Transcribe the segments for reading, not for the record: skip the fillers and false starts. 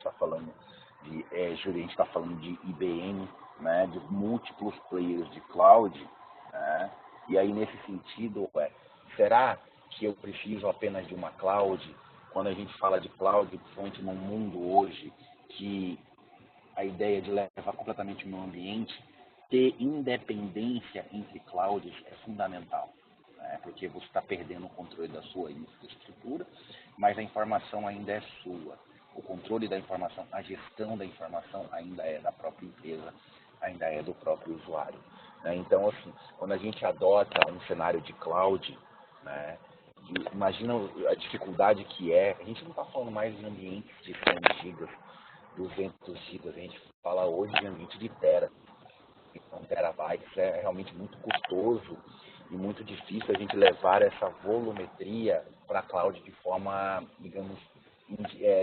está falando de Azure, a gente está falando de IBM, né, de múltiplos players de cloud, né? E aí nesse sentido, será que eu preciso apenas de uma cloud? Quando a gente fala de cloud, principalmente num mundo hoje que a ideia de levar completamente o meu ambiente, ter independência entre clouds é fundamental, né? Porque você está perdendo o controle da sua infraestrutura, mas a informação ainda é sua. O controle da informação, a gestão da informação ainda é da própria empresa, ainda é do próprio usuário, né? Então, assim, quando a gente adota um cenário de cloud, né, imagina a dificuldade que é. A gente não está falando mais de ambientes de 100 gigas, 200 gigas, a gente fala hoje de ambiente de tera. Então, terabytes é realmente muito custoso e muito difícil a gente levar essa volumetria para a cloud de forma, digamos,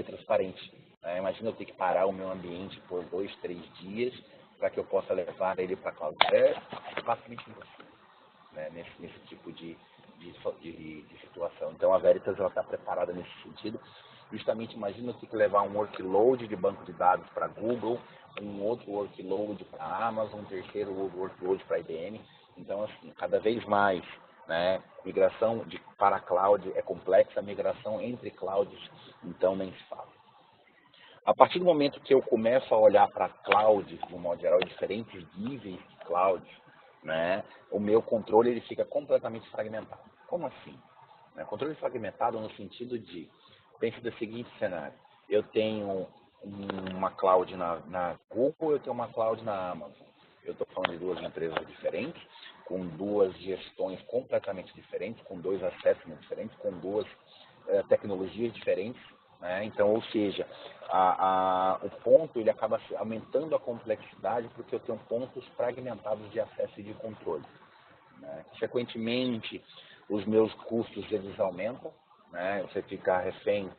transparente, né? Imagina eu ter que parar o meu ambiente por 2, 3 dias para que eu possa levar ele para a cloud. É basicamente impossível, né? Nesse tipo de situação. Então, a Veritas está preparada nesse sentido. Justamente, imagina eu ter que levar um workload de banco de dados para Google, um outro workload para Amazon, um terceiro workload para IBM. Então, assim, cada vez mais, né, migração para a cloud é complexa, a migração entre clouds, então, nem se fala. A partir do momento que eu começo a olhar para clouds, de um modo geral, diferentes níveis de clouds, né, o meu controle ele fica completamente fragmentado. Como assim? Controle fragmentado no sentido de, pense do seguinte cenário, eu tenho uma cloud na Google, eu tenho uma cloud na Amazon. Eu estou falando de duas empresas diferentes, com duas gestões completamente diferentes, com dois assessments diferentes, com duas tecnologias diferentes, né? Então, ou seja, o ponto ele acaba aumentando a complexidade porque eu tenho pontos fragmentados de acesso e de controle, né? Frequentemente, os meus custos eles aumentam, né? Você fica refém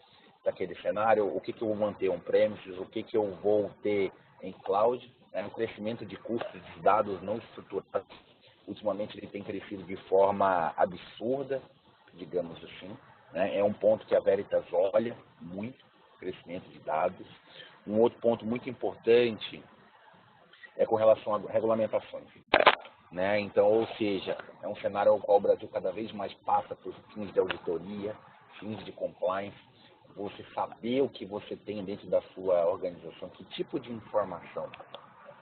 daquele cenário, o que eu vou manter on-premises, o que eu vou ter em cloud, né? O crescimento de custos de dados não estruturados, ultimamente ele tem crescido de forma absurda, digamos assim, né? É um ponto que a Veritas olha muito, crescimento de dados. Um outro ponto muito importante é com relação a regulamentações, né? Então, ou seja, é um cenário ao qual o Brasil cada vez mais passa por fins de auditoria, fins de compliance, você saber o que você tem dentro da sua organização, que tipo de informação,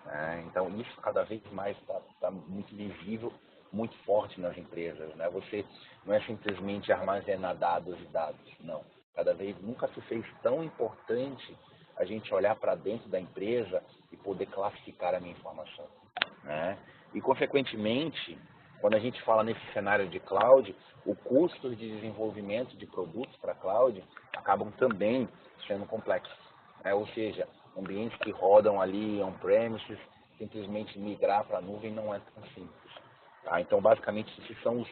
né? Então, isso cada vez mais está muito visível, muito forte nas empresas, né? Você não é simplesmente armazenar dados e dados, não. Cada vez nunca se fez tão importante a gente olhar para dentro da empresa e poder classificar a minha informação, né? E, consequentemente, quando a gente fala nesse cenário de cloud, o custo de desenvolvimento de produtos para cloud acabam também sendo complexos, né? Ou seja, ambientes que rodam ali on-premises, simplesmente migrar para a nuvem não é tão simples, tá? Então, basicamente, esses são os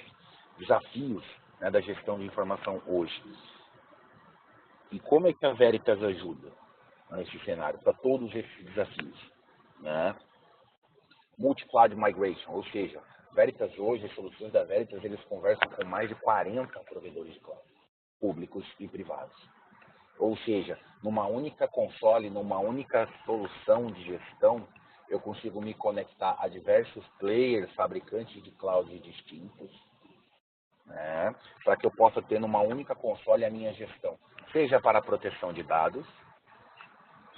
desafios, né, da gestão de informação hoje. E como é que a Veritas ajuda nesse cenário, para todos esses desafios, né? Multi-cloud migration, ou seja, Veritas hoje, as soluções da Veritas, eles conversam com mais de 40 provedores de cloud, públicos e privados. Ou seja, numa única console, numa única solução de gestão, eu consigo me conectar a diversos players, fabricantes de cloud distintos, né, para que eu possa ter numa única console a minha gestão, seja para a proteção de dados,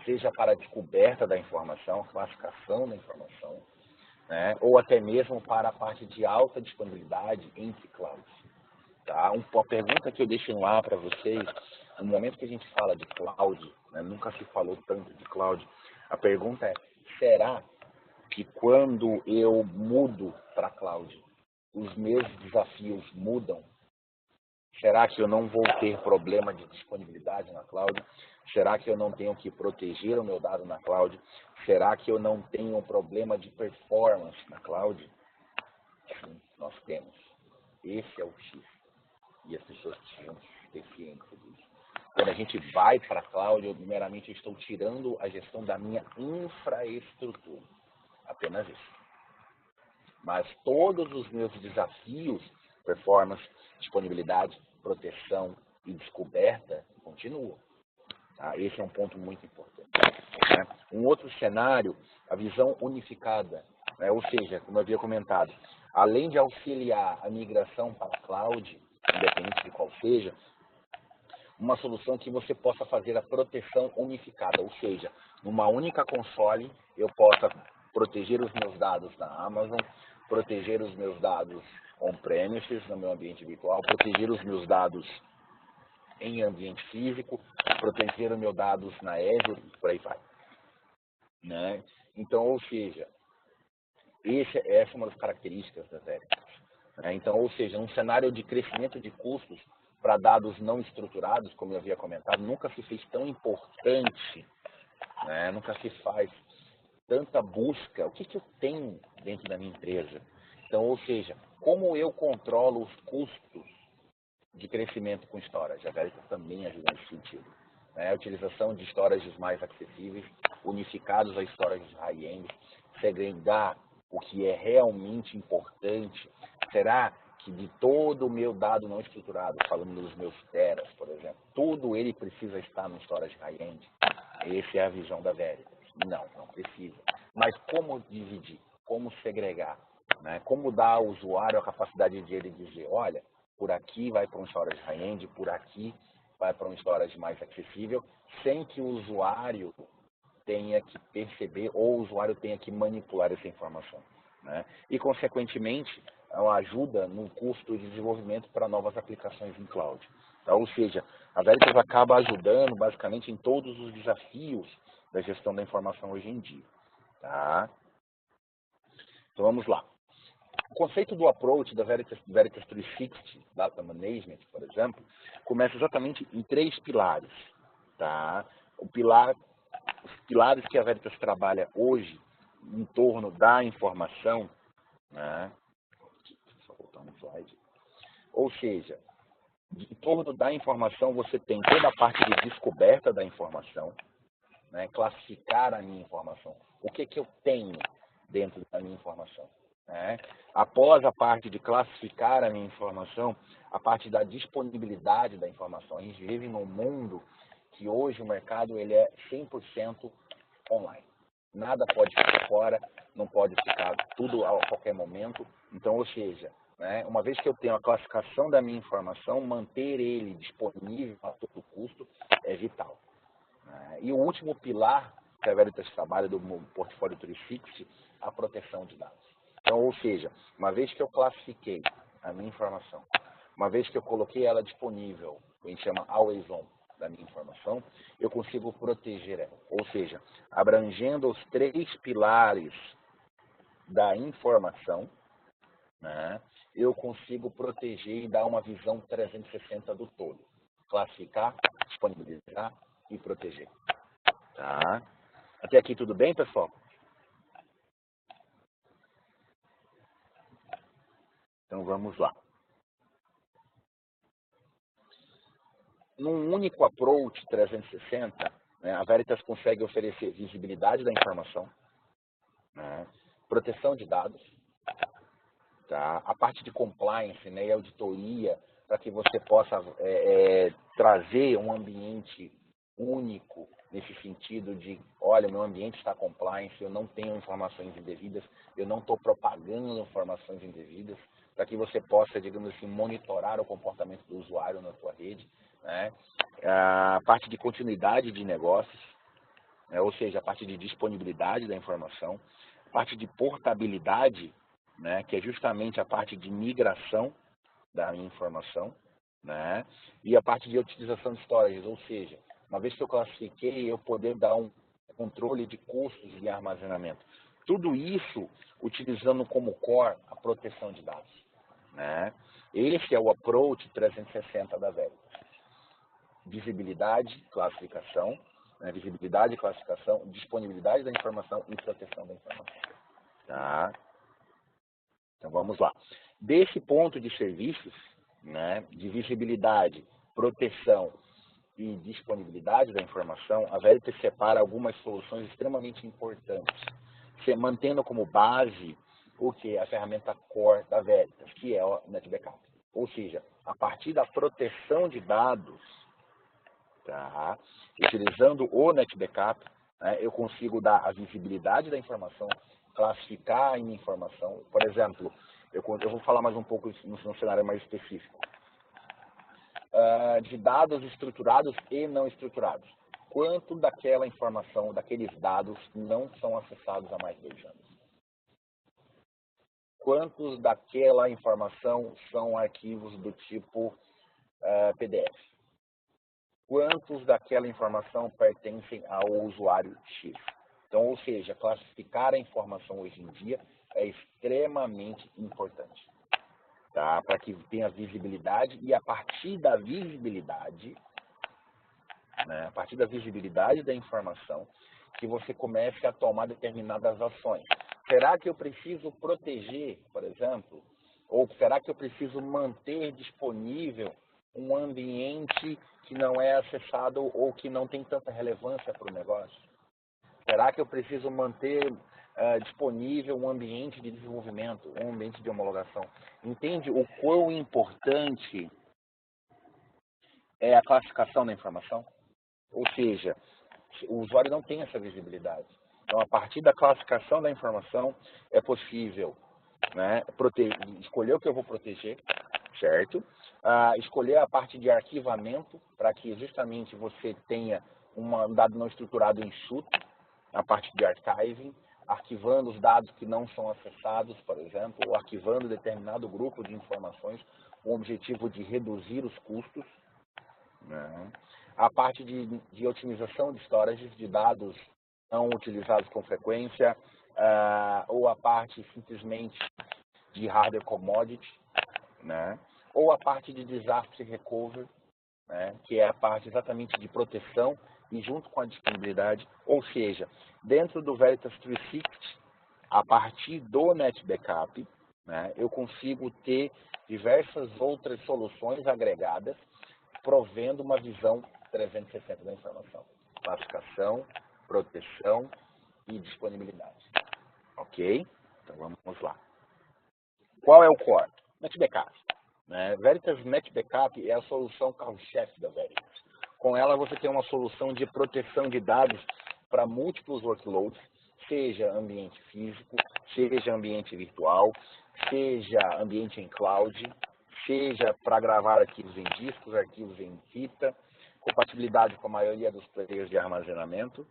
seja para a descoberta da informação, classificação da informação, né, ou até mesmo para a parte de alta disponibilidade entre clouds. Tá? Uma pergunta que eu deixo no ar para vocês, no momento que a gente fala de cloud, né, nunca se falou tanto de cloud, a pergunta é, será que quando eu mudo para cloud, os meus desafios mudam? Será que eu não vou ter problema de disponibilidade na cloud? Será que eu não tenho que proteger o meu dado na cloud? Será que eu não tenho problema de performance na cloud? Sim, nós temos. Esse é o X. E as pessoas precisam ter ciência disso. Quando a gente vai para a cloud, eu, primeiramente, estou tirando a gestão da minha infraestrutura. Apenas isso. Mas todos os meus desafios, performance, disponibilidade, proteção e descoberta, continuam. Tá? Esse é um ponto muito importante. Né? Um outro cenário, a visão unificada, né? Ou seja, como eu havia comentado, além de auxiliar a migração para a cloud, independente de qual seja, uma solução que você possa fazer a proteção unificada, ou seja, numa única console eu possa proteger os meus dados na Amazon, proteger os meus dados on-premises, no meu ambiente virtual, proteger os meus dados em ambiente físico, proteger os meus dados na Azure, por aí vai. Né? Então, ou seja, essa é uma das características da Veritas. Né? Então, ou seja, um cenário de crescimento de custos para dados não estruturados, como eu havia comentado, nunca se fez tão importante, né? Nunca se faz tanta busca. O que eu tenho dentro da minha empresa? Então, ou seja, como eu controlo os custos de crescimento com storage? A Veritas também ajuda nesse sentido. Né? A utilização de storages mais acessíveis, unificados a storages high-end, segregar o que é realmente importante. Será que de todo o meu dado não estruturado, falando dos meus teras, por exemplo, tudo ele precisa estar no storage high-end? Essa é a visão da Veritas. Não precisa. Mas como dividir? Como segregar? Né? Como dar ao usuário a capacidade de ele dizer, olha, por aqui vai para um storage high-end, por aqui vai para um storage mais acessível, sem que o usuário tenha que perceber ou o usuário tenha que manipular essa informação. Né? E, consequentemente, ela ajuda no custo de desenvolvimento para novas aplicações em cloud. Tá? Ou seja, a Veritas acaba ajudando basicamente em todos os desafios da gestão da informação hoje em dia. Tá? Então vamos lá. O conceito do approach da Veritas 360 Data Management, por exemplo, começa exatamente em 3 pilares. Tá? Os pilares que a Veritas trabalha hoje em torno da informação, né? Só voltar um slide. Ou seja, em torno da informação você tem toda a parte de descoberta da informação, né? Classificar a minha informação. O que eu tenho dentro da minha informação? Né? Após a parte de classificar a minha informação, a parte da disponibilidade da informação. A gente vive num mundo que hoje o mercado ele é 100% online. Nada pode ficar fora, não pode ficar tudo a qualquer momento. Então, ou seja, né, uma vez que eu tenho a classificação da minha informação, manter ele disponível a todo custo é vital. E o último pilar que a Veritas trabalha do portfólio 360, a proteção de dados. Então, ou seja, uma vez que eu classifiquei a minha informação, uma vez que eu coloquei ela disponível, a gente chama always on da minha informação, eu consigo proteger ela. Ou seja, abrangendo os 3 pilares da informação, né, eu consigo proteger e dar uma visão 360 do todo. Classificar, disponibilizar e proteger. Tá? Até aqui tudo bem, pessoal? Então vamos lá. Num único approach 360, né, a Veritas consegue oferecer visibilidade da informação, né, proteção de dados, tá, a parte de compliance, né, e auditoria, para que você possa trazer um ambiente único nesse sentido de, olha, meu ambiente está compliance, eu não tenho informações indevidas, eu não estou propagando informações indevidas, para que você possa, digamos assim, monitorar o comportamento do usuário na sua rede. Né? A parte de continuidade de negócios, né? Ou seja, a parte de disponibilidade da informação, a parte de portabilidade, né? Que é justamente a parte de migração da informação, né? E a parte de utilização de storage, ou seja, uma vez que eu classifiquei, eu poder dar um controle de custos de armazenamento. Tudo isso utilizando como core a proteção de dados. Né? Esse é o approach 360 da Veritas. Visibilidade, classificação, né? Visibilidade, classificação, disponibilidade da informação e proteção da informação. Tá? Então vamos lá. Desse ponto de serviços, né, de visibilidade, proteção e disponibilidade da informação, a Veritas separa algumas soluções extremamente importantes, mantendo como base o que? A ferramenta core da Veritas, que é o NetBackup. Ou seja, a partir da proteção de dados, Tá? Utilizando o NetBackup, né, eu consigo dar a visibilidade da informação, classificar a minha informação. Por exemplo, eu vou falar mais um pouco no cenário mais específico. De dados estruturados e não estruturados. Quanto daquela informação, daqueles dados, não são acessados há mais de 2 anos? Quantos daquela informação são arquivos do tipo PDF? Quantos daquela informação pertencem ao usuário X? Então, ou seja, classificar a informação hoje em dia é extremamente importante, tá? Para que tenha visibilidade e a partir da visibilidade, né, a partir da visibilidade da informação, que você comece a tomar determinadas ações. Será que eu preciso proteger, por exemplo, ou será que eu preciso manter disponível um ambiente que não é acessado ou que não tem tanta relevância para o negócio? Será que eu preciso manter disponível um ambiente de desenvolvimento, um ambiente de homologação? Entende o quão importante é a classificação da informação? Ou seja, o usuário não tem essa visibilidade. Então, a partir da classificação da informação, é possível, né, escolher o que eu vou proteger, certo? Escolher a parte de arquivamento, para que justamente você tenha um dado não estruturado enxuto, a parte de archiving, arquivando os dados que não são acessados, por exemplo, ou arquivando determinado grupo de informações com o objetivo de reduzir os custos, né? A parte de otimização de storage de dados não utilizados com frequência, ou a parte simplesmente de hardware commodity, né? Ou a parte de disaster recovery, né? Que é a parte exatamente de proteção e junto com a disponibilidade, ou seja, dentro do Veritas 360, a partir do NetBackup, né, eu consigo ter diversas outras soluções agregadas, provendo uma visão 360 da informação. Classificação, proteção e disponibilidade. Ok? Então vamos lá. Qual é o core? NetBackup. Né? Veritas NetBackup é a solução carro-chefe da Veritas. Com ela você tem uma solução de proteção de dados para múltiplos workloads, seja ambiente físico, seja ambiente virtual, seja ambiente em cloud, seja para gravar arquivos em discos, arquivos em fita, compatibilidade com a maioria dos players de armazenamento,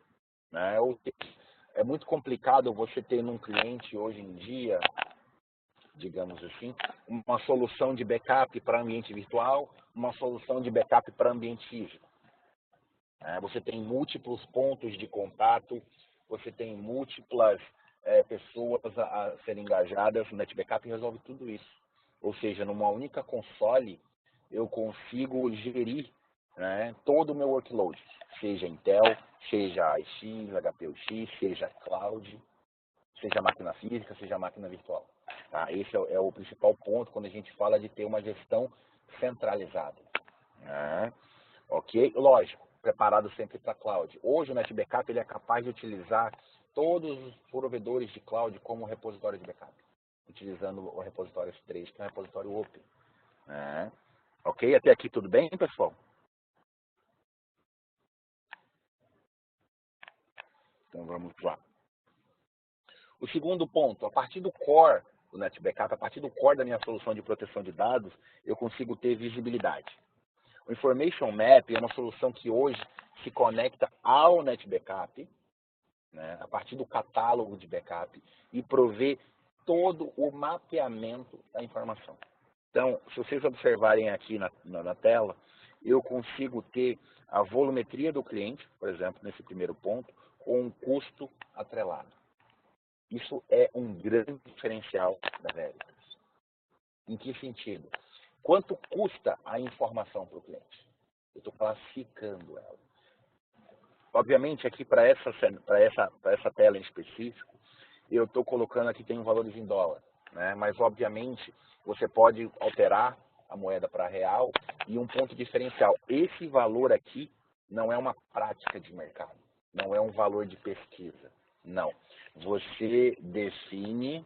né? Ou seja, é muito complicado você ter num cliente hoje em dia, digamos assim, uma solução de backup para ambiente virtual, uma solução de backup para ambiente físico. Você tem múltiplos pontos de contato, você tem múltiplas pessoas a serem engajadas. O NetBackup resolve tudo isso. Ou seja, numa única console, eu consigo gerir, né, todo o meu workload, seja Intel, seja AIX, HPUX, seja cloud, seja máquina física, seja máquina virtual. Tá? Esse é o principal ponto quando a gente fala de ter uma gestão centralizada. Né? Ok? Lógico, preparado sempre para cloud. Hoje o NetBackup ele é capaz de utilizar todos os provedores de cloud como repositório de backup, utilizando o repositório S3, que é um repositório open. Né? Ok? Até aqui tudo bem, pessoal? Então vamos lá. O segundo ponto, a partir do core do NetBackup, a partir do core da minha solução de proteção de dados, eu consigo ter visibilidade. O Information Map é uma solução que hoje se conecta ao NetBackup, né, a partir do catálogo de backup, e provê todo o mapeamento da informação. Então, se vocês observarem aqui na tela, eu consigo ter a volumetria do cliente, por exemplo, nesse primeiro ponto, com um custo atrelado. Isso é um grande diferencial da Veritas. Em que sentido? Quanto custa a informação para o cliente? Eu estou classificando ela. Obviamente, aqui para essa tela em específico, eu estou colocando aqui, tem valores em dólar. Né? Mas, obviamente, você pode alterar a moeda para real e um ponto diferencial. Esse valor aqui não é uma prática de mercado, não é um valor de pesquisa. Não. Você define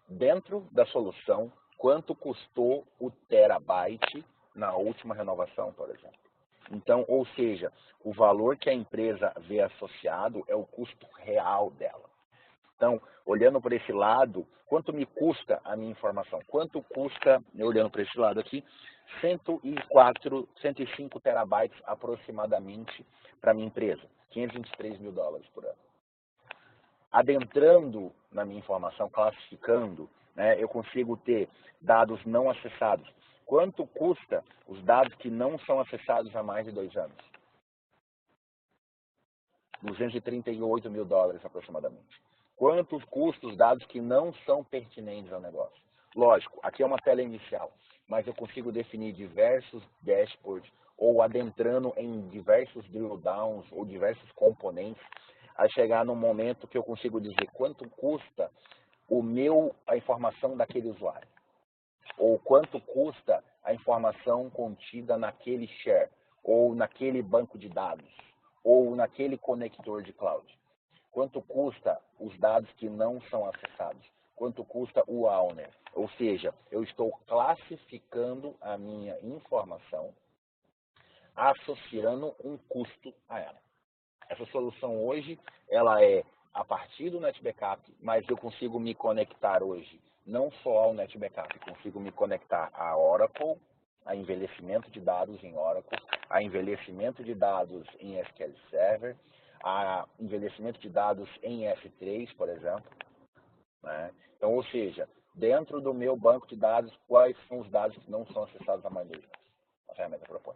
dentro da solução quanto custou o terabyte na última renovação, por exemplo. Então, ou seja, o valor que a empresa vê associado é o custo real dela. Então, olhando por esse lado, quanto me custa a minha informação? Quanto custa, olhando para esse lado aqui, 104, 105 terabytes aproximadamente para a minha empresa, 523 mil dólares por ano. Adentrando na minha informação, classificando, né, eu consigo ter dados não acessados. Quanto custa os dados que não são acessados há mais de 2 anos? 238 mil dólares aproximadamente. Quantos custos dados que não são pertinentes ao negócio? Lógico, aqui é uma tela inicial, mas eu consigo definir diversos dashboards ou adentrando em diversos drill downs ou diversos componentes a chegar num momento que eu consigo dizer quanto custa a informação daquele usuário ou quanto custa a informação contida naquele share ou naquele banco de dados ou naquele conector de cloud. Quanto custa os dados que não são acessados? Quanto custa o owner? Ou seja, eu estou classificando a minha informação, associando um custo a ela. Essa solução hoje, ela é a partir do NetBackup, mas eu consigo me conectar hoje não só ao NetBackup, consigo me conectar a Oracle, a envelhecimento de dados em Oracle, a envelhecimento de dados em SQL Server, a envelhecimento de dados em S3, por exemplo. Né? Então, ou seja, dentro do meu banco de dados, quais são os dados que não são acessados há mais de 2 anos? A ferramenta propõe.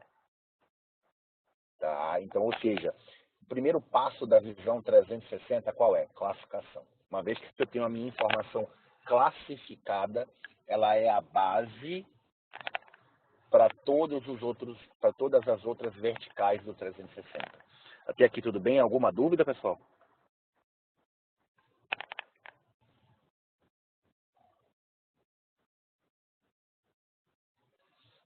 Tá? Então, ou seja, o primeiro passo da visão 360 qual é? Classificação. Uma vez que eu tenho a minha informação classificada, ela é a base para todas as outras verticais do 360. Até aqui tudo bem? Alguma dúvida, pessoal?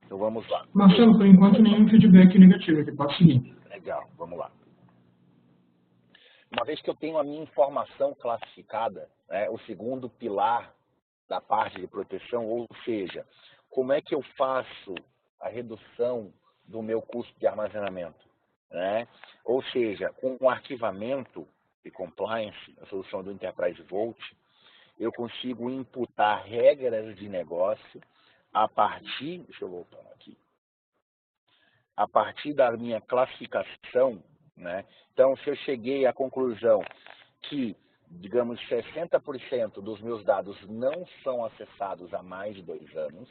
Então vamos lá. Marcelo, por enquanto nenhum feedback negativo aqui, pode seguir. Legal, vamos lá. Uma vez que eu tenho a minha informação classificada, o segundo pilar da parte de proteção, ou seja, como é que eu faço a redução do meu custo de armazenamento? Né? Ou seja, com o arquivamento e compliance, a solução do Enterprise Vault, eu consigo imputar regras de negócio a partir, deixa eu voltar aqui, a partir da minha classificação, né? Então, se eu cheguei à conclusão que, digamos, 60% dos meus dados não são acessados há mais de 2 anos,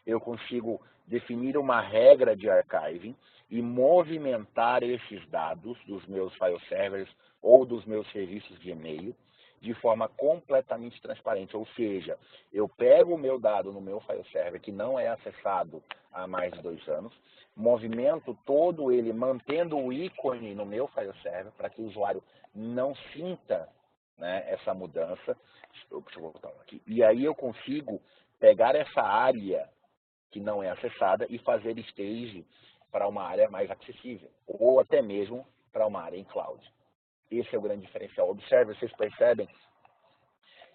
eu consigo definir uma regra de archiving e movimentar esses dados dos meus file servers ou dos meus serviços de e-mail de forma completamente transparente. Ou seja, eu pego o meu dado no meu file server, que não é acessado há mais de 2 anos, movimento todo ele mantendo o ícone no meu file server para que o usuário não sinta, né, essa mudança. Deixa eu voltar aqui. E aí eu consigo pegar essa área que não é acessada e fazer stage para uma área mais acessível, ou até mesmo para uma área em cloud. Esse é o grande diferencial. Observe, vocês percebem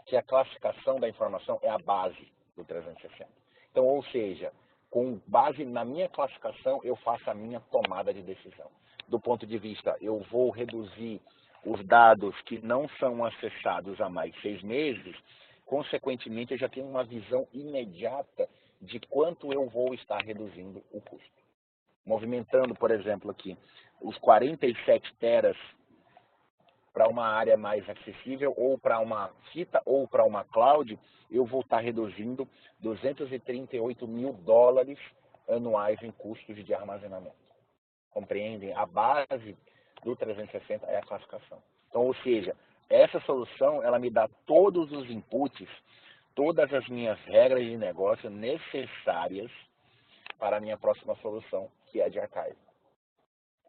que a classificação da informação é a base do 360. Então, ou seja, com base na minha classificação, eu faço a minha tomada de decisão. Do ponto de vista, eu vou reduzir os dados que não são acessados há mais de 6 meses, consequentemente, eu já tenho uma visão imediata de quanto eu vou estar reduzindo o custo. Movimentando, por exemplo, aqui, os 47 teras para uma área mais acessível, ou para uma fita, ou para uma cloud, eu vou estar reduzindo 238 mil dólares anuais em custos de armazenamento. Compreendem? A base do 360 é a classificação. Então, ou seja, essa solução, ela me dá todos os inputs, todas as minhas regras de negócio necessárias para a minha próxima solução, que é de archive.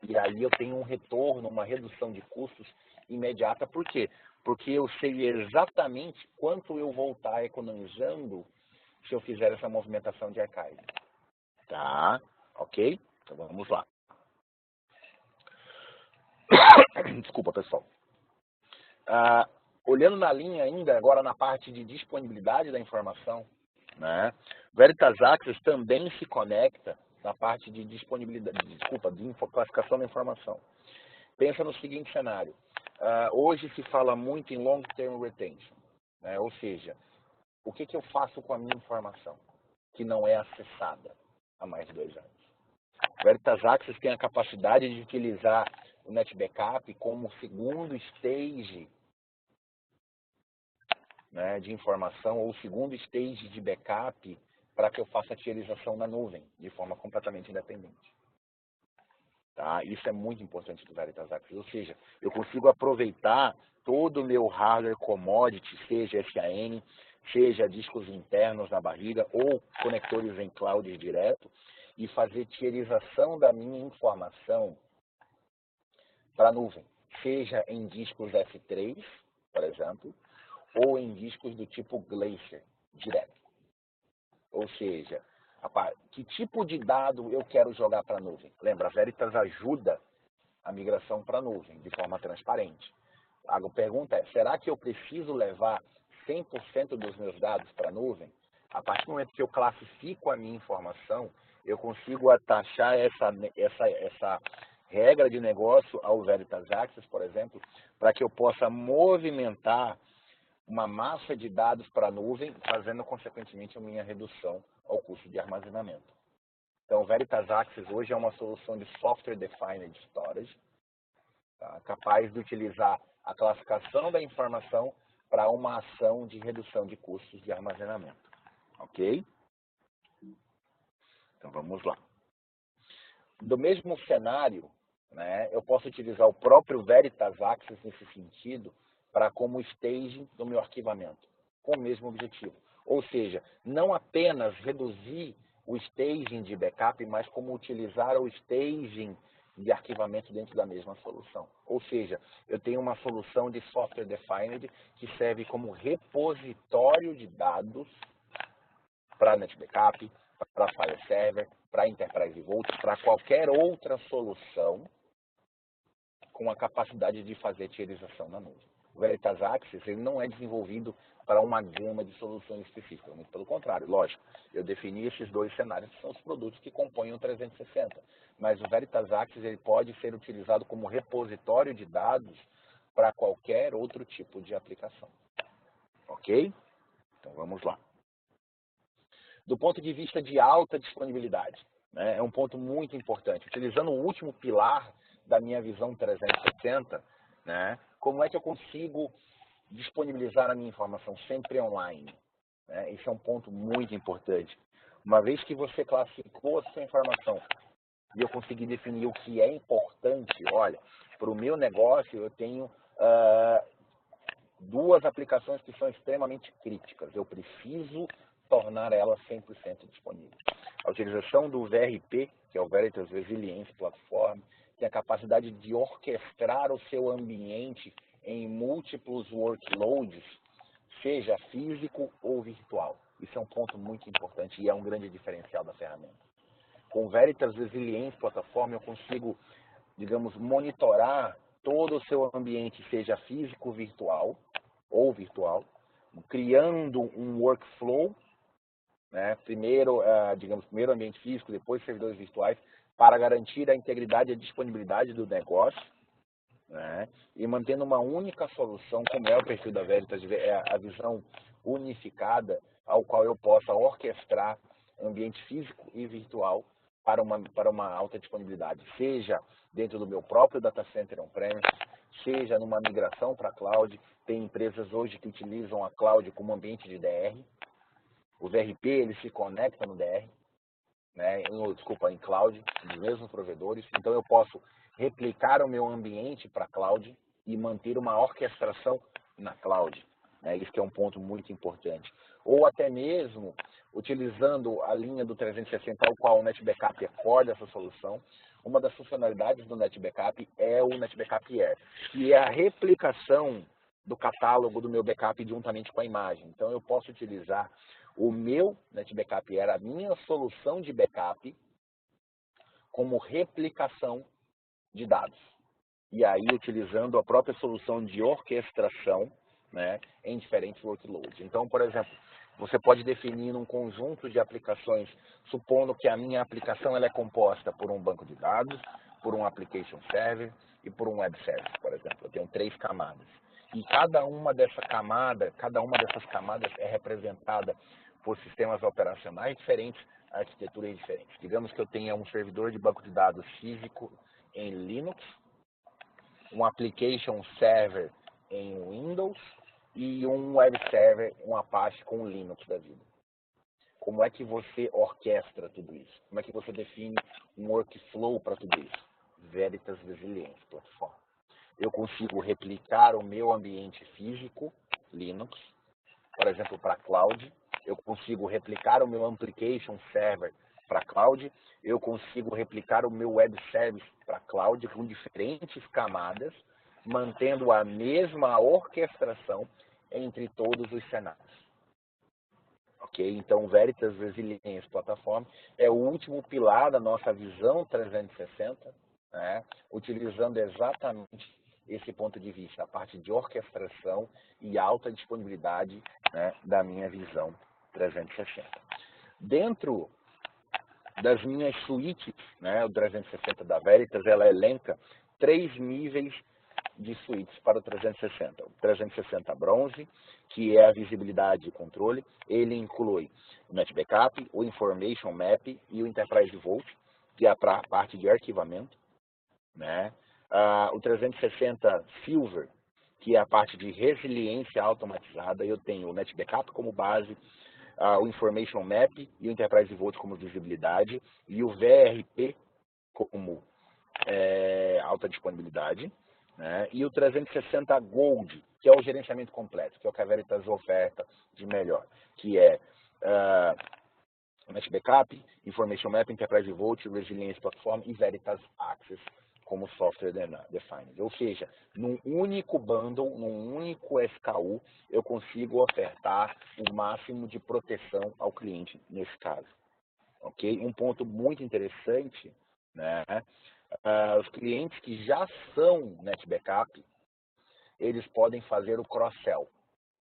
E aí eu tenho um retorno, uma redução de custos imediata. Por quê? Porque eu sei exatamente quanto eu vou estar economizando se eu fizer essa movimentação de archive. Tá? Ok? Então vamos lá. Desculpa, pessoal. Olhando na linha ainda, agora na parte de disponibilidade da informação, né? Veritas Access também se conecta na parte de disponibilidade, de classificação da informação. Pensa no seguinte cenário. Hoje se fala muito em long-term retention, né? Ou seja, o que eu faço com a minha informação que não é acessada há mais de 2 anos? O Veritas Access tem a capacidade de utilizar o NetBackup como segundo stage, né, de informação, ou segundo stage de backup para que eu faça a tierização na nuvem, de forma completamente independente. Tá? Isso é muito importante do Veritas Access. Ou seja, eu consigo aproveitar todo o meu hardware commodity, seja SAN, seja discos internos na barriga ou conectores em cloud direto, e fazer tierização da minha informação para a nuvem, seja em discos S3, por exemplo, ou em discos do tipo Glacier, direto. Ou seja, que tipo de dado eu quero jogar para a nuvem? Lembra, a Veritas ajuda a migração para a nuvem, de forma transparente. A pergunta é, será que eu preciso levar 100% dos meus dados para a nuvem? A partir do momento que eu classifico a minha informação, eu consigo atachar essa regra de negócio ao Veritas Access, por exemplo, para que eu possa movimentar uma massa de dados para a nuvem, fazendo, consequentemente, a minha redução ao custo de armazenamento. Então, o Veritas Access hoje é uma solução de Software Defined Storage, tá? Capaz de utilizar a classificação da informação para uma ação de redução de custos de armazenamento. Ok? Então, vamos lá. Do mesmo cenário, né, eu posso utilizar o próprio Veritas Access nesse sentido para como staging do meu arquivamento, com o mesmo objetivo. Ou seja, não apenas reduzir o staging de backup, mas como utilizar o staging de arquivamento dentro da mesma solução. Ou seja, eu tenho uma solução de software defined que serve como repositório de dados para NetBackup, para File Server, para Enterprise Vault, para qualquer outra solução com a capacidade de fazer tierização na nuvem. O Veritas Access ele não é desenvolvido para uma gama de soluções específicas, muito pelo contrário. Lógico, eu defini esses 2 cenários que são os produtos que compõem o 360. Mas o Veritas Access ele pode ser utilizado como repositório de dados para qualquer outro tipo de aplicação. Ok? Então vamos lá. Do ponto de vista de alta disponibilidade, né, é um ponto muito importante. Utilizando o último pilar da minha visão 360, né, como é que eu consigo disponibilizar a minha informação sempre online? Né? Isso é um ponto muito importante. Uma vez que você classificou a sua informação e eu consegui definir o que é importante, olha, para o meu negócio eu tenho 2 aplicações que são extremamente críticas. Eu preciso tornar elas 100% disponíveis. A utilização do VRP, que é o Veritas Resilience Platform, tem a capacidade de orquestrar o seu ambiente em múltiplos workloads, seja físico ou virtual. Isso é um ponto muito importante e é um grande diferencial da ferramenta. Com o Veritas Resilience Platform eu consigo, digamos, monitorar todo o seu ambiente, seja físico, virtual ou virtual, criando um workflow, né? Primeiro ambiente físico, depois servidores virtuais, para garantir a integridade e a disponibilidade do negócio, né? E mantendo uma única solução, como é o perfil da Veritas, a visão unificada, ao qual eu possa orquestrar ambiente físico e virtual para uma alta disponibilidade, seja dentro do meu próprio data center on-premise, seja numa migração para a cloud. Tem empresas hoje que utilizam a cloud como ambiente de DR. O VRP ele se conecta no DR, né, em cloud, dos mesmos provedores. Então eu posso replicar o meu ambiente para a cloud e manter uma orquestração na cloud. Né, isso que é um ponto muito importante. Ou até mesmo utilizando a linha do 360, ao qual o NetBackup é core dessa solução. Uma das funcionalidades do NetBackup é o NetBackup Air, que é a replicação do catálogo do meu backup juntamente com a imagem. Então eu posso utilizar o meu NetBackup Air, a minha solução de backup, como replicação de dados. E aí utilizando a própria solução de orquestração, né, em diferentes workloads. Então, por exemplo, Você pode definir um conjunto de aplicações, supondo que a minha aplicação ela é composta por um banco de dados, por um application server e por um web service, por exemplo. Eu tenho 3 camadas. E cada uma dessas camadas é representada por sistemas operacionais diferentes, arquiteturas diferentes. Digamos que eu tenha um servidor de banco de dados físico em Linux, um application server em Windows e um web server, um Apache com Linux da vida. Como é que você orquestra tudo isso? Como é que você define um workflow para tudo isso? Veritas Resilience Platform. Eu consigo replicar o meu ambiente físico, Linux, por exemplo, para cloud. Eu consigo replicar o meu application server para cloud. Eu consigo replicar o meu web service para cloud com diferentes camadas, mantendo a mesma orquestração entre todos os cenários. Ok? Então, Veritas Resilience Platform é o último pilar da nossa visão 360, né? Utilizando exatamente esse ponto de vista, a parte de orquestração e alta disponibilidade, né, da minha visão 360. Dentro das minhas suítes, né, o 360 da Veritas, ela elenca 3 níveis de suítes para o 360. O 360 Bronze, que é a visibilidade e controle, ele inclui o Net Backup, o Information Map e o Enterprise Vault, que é a parte de arquivamento, né? O 360 Silver, que é a parte de resiliência automatizada. Eu tenho o Net Backup como base, o Information Map e o Enterprise Vault como visibilidade, e o VRP como alta disponibilidade, né? E o 360 Gold, que é o gerenciamento completo, que é o que a Veritas oferta de melhor, que é Net Backup, Information Map, Enterprise Vault, Resilience Platform e Veritas Access como software defined. Ou seja, num único bundle, num único SKU, eu consigo ofertar o máximo de proteção ao cliente nesse caso. Ok? Um ponto muito interessante, né? Os clientes que já são Net Backup, eles podem fazer o cross-sell,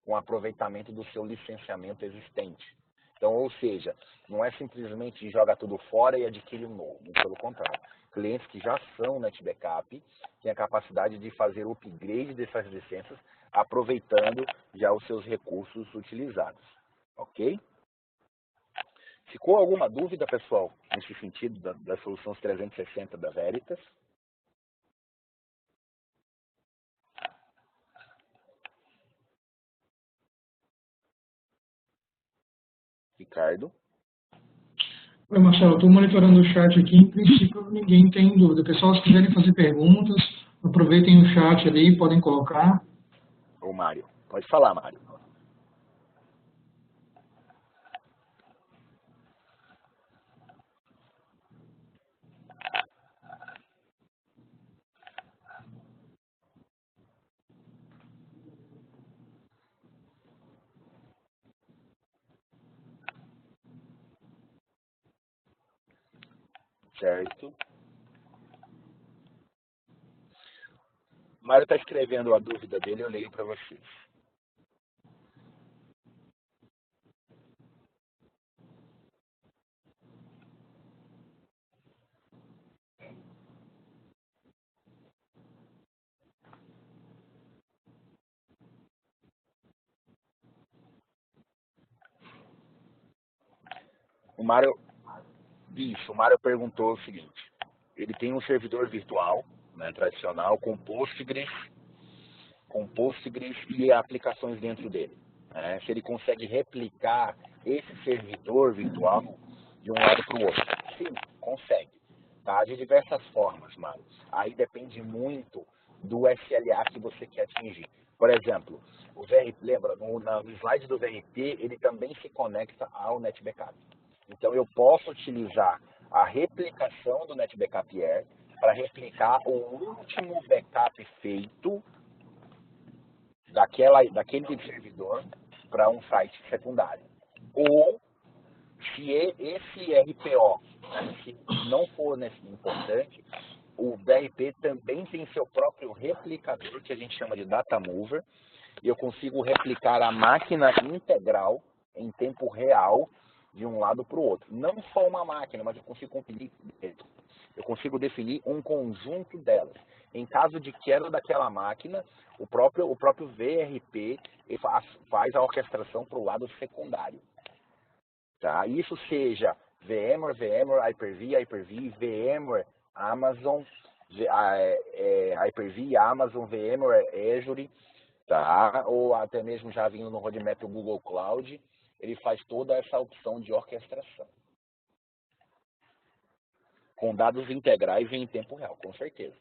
com aproveitamento do seu licenciamento existente. Então, ou seja, não é simplesmente joga tudo fora e adquire um novo, pelo contrário. Clientes que já são Net Backup têm a capacidade de fazer o upgrade dessas licenças, aproveitando já os seus recursos utilizados. Ok? Ficou alguma dúvida, pessoal, nesse sentido da solução 360 da Veritas? Ricardo? Oi, Marcelo, estou monitorando o chat aqui. Em princípio, ninguém tem dúvida. Pessoal, se quiserem fazer perguntas, aproveitem o chat ali, podem colocar. Ou Mário? Pode falar, Mário. Certo. O Mário está escrevendo a dúvida dele, eu leio para vocês. O Mário perguntou o seguinte: ele tem um servidor virtual, né, tradicional, com Postgres e aplicações dentro dele. Né? Se ele consegue replicar esse servidor virtual de um lado para o outro. Sim, consegue. Tá? De diversas formas, Mário. Aí depende muito do SLA que você quer atingir. Por exemplo, o VRP, lembra, no slide do VRP, ele também se conecta ao Net Backup. Então, eu posso utilizar a replicação do Net Backup Air para replicar o último backup feito daquele servidor para um site secundário. Ou, se esse RPO, né, se não for importante, o VRP também tem seu próprio replicador, que a gente chama de Data Mover, e eu consigo replicar a máquina integral em tempo real de um lado para o outro. Não só uma máquina, mas eu consigo definir um conjunto delas. Em caso de queda daquela máquina, o próprio VRP faz a orquestração para o lado secundário. Tá? Isso seja VMware, Hyper-V, VMware, Amazon, Hyper-V, Amazon, VMware, Azure, tá? Ou até mesmo já vindo no roadmap o Google Cloud, ele faz toda essa opção de orquestração. Com dados integrais e em tempo real, com certeza.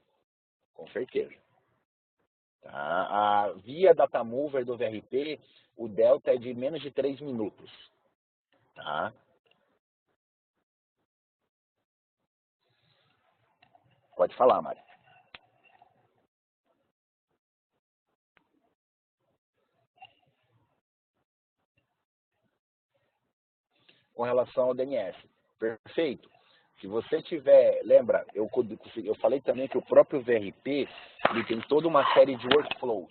Com certeza. Tá? Via Datamover do VRP, o delta é de menos de 3 minutos. Tá? Pode falar, Mari. Com relação ao DNS. Perfeito. Se você tiver, lembra, eu falei também que o próprio VRP ele tem toda uma série de workflows.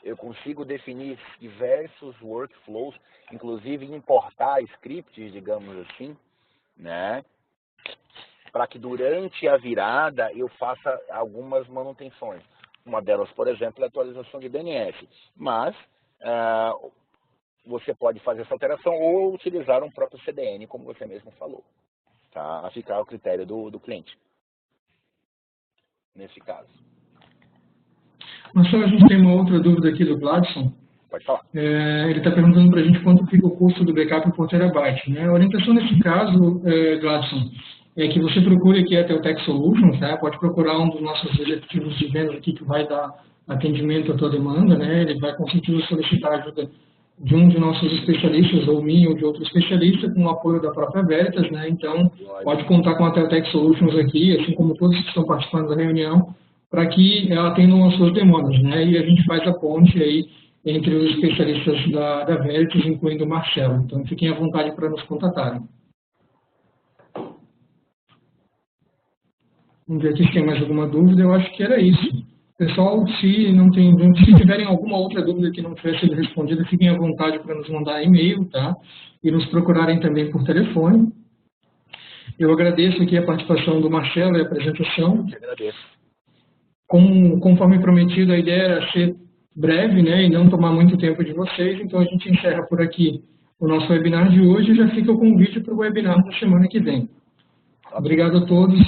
Eu consigo definir diversos workflows, inclusive importar scripts, digamos assim, né? Para que durante a virada eu faça algumas manutenções. Uma delas, por exemplo, é a atualização de DNS. Mas você pode fazer essa alteração ou utilizar um próprio CDN, como você mesmo falou. Tá? A ficar ao critério do cliente, nesse caso. Marcelo, a gente tem uma outra dúvida aqui do Gladson. Pode falar. Ele está perguntando para a gente quanto fica o custo do backup por terabyte. Né? A orientação nesse caso, Gladson, é que você procure aqui a Teltec Solutions, tá? Pode procurar um dos nossos executivos de vendas aqui que vai dar atendimento à tua demanda, né? Ele vai com certeza solicitar ajuda de um de nossos especialistas, ou mim, ou de outro especialista, com o apoio da própria Veritas, né? Então, pode contar com a Teltec Solutions aqui, assim como todos que estão participando da reunião, para que ela atendam as suas demandas, né? E a gente faz a ponte aí entre os especialistas da Veritas, incluindo o Marcelo. Então, fiquem à vontade para nos contatarem. Vamos ver aqui se tem mais alguma dúvida. Eu acho que era isso. Pessoal, se tiverem alguma outra dúvida que não tiver sido respondida, fiquem à vontade para nos mandar e-mail, tá? E nos procurarem também por telefone. Eu agradeço aqui a participação do Marcelo e a apresentação. Eu agradeço. Conforme prometido, a ideia era ser breve, né, e não tomar muito tempo de vocês, então a gente encerra por aqui o nosso webinar de hoje e já fica o convite para o webinar da semana que vem. Obrigado a todos,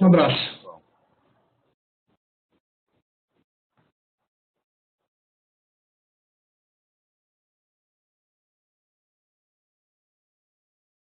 um abraço.